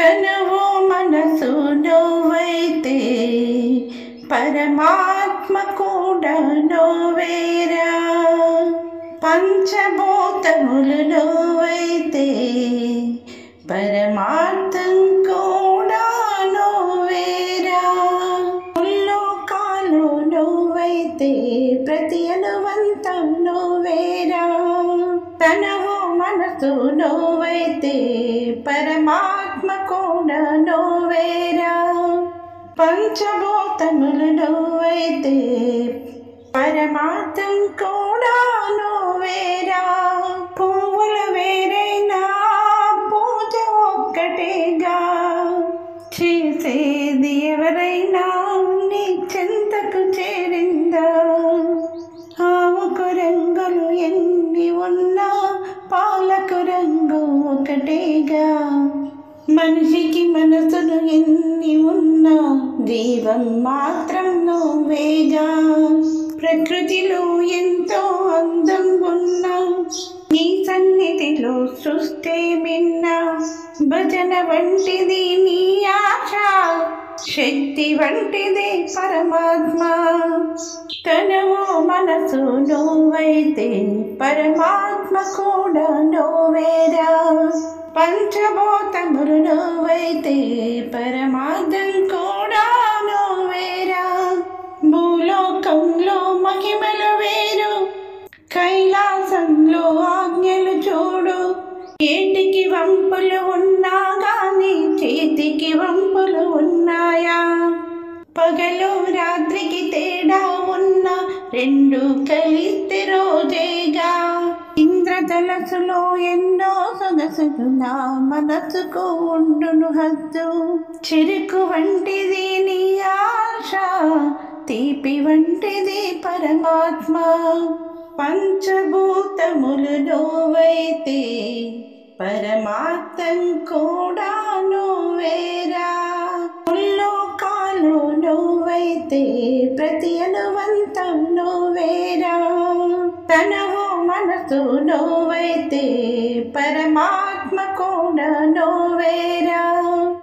తనువు మనసు నువ్వైతే పరమాత్మ కూడా నువ్వేరా. పంచభూతములు నువ్వైతే పరమార్థం కూడా నువ్వేరా. ముల్లోకాలు నువ్వైతే ప్రతి అనువంతం నువ్వేరా. తనువు మనసు నువ్వైతే పరమాత్మ కూడా నువ్వేరా. పంచభూతములు నువ్వైతే పరమార్థం కూడా నువ్వేరా. పువ్వులు వేరైనా పూజ ఒక్కటేగా, చేసేది ఎవరైనా నీ చెంతకు చేరిందా. ఆవుకు రంగులు ఎన్ని ఉన్నా పాలకు రంగు ఒకటేగా. మనిషికి మనసులు ఎన్ని ఉన్నా జీవం మాత్రం నువ్వేగా. ప్రకృతిలో ఎంతో అందం ఉన్నా నీ సన్నిధిలో సృష్టి మిన్నా. భజన వంటిది నీ ఆశ, శక్తి వంటిది పరమాత్మ. తనువు మనసు నువ్వైతే పరమాత్మ కూడా నువ్వేరా. పంచభూతములు నువ్వైతే పరమార్థం కూడా నువ్వేరా. భూలోకంలో మహిమలు వేరు, కైలాసంలో ఆజ్ఞలు చూడు. ఏటికి వంపులు ఉన్నా గాని చేతికి వంపులు ఉన్నాయా. పగలు రాత్రికి తేడా ఉన్నా రెండు కలిస్తే రోజేగా. ఇంద్రధనస్సులో ఎన్నో సొగసులు నా మనసుకు ఉండును హద్దు. చెరుకు వంటిది నీ ఆశ, తీపి వంటిది పరమాత్మ. పంచభూతములు నువ్వైతే పరమార్థం కూడా నువ్వేరా. ముల్లోకాలు నువ్వైతే ప్రతి అనువంతం నువ్వేరా. తనువు మనసు నువ్వైతే పరమాత్మ కూడా నువ్వేరా.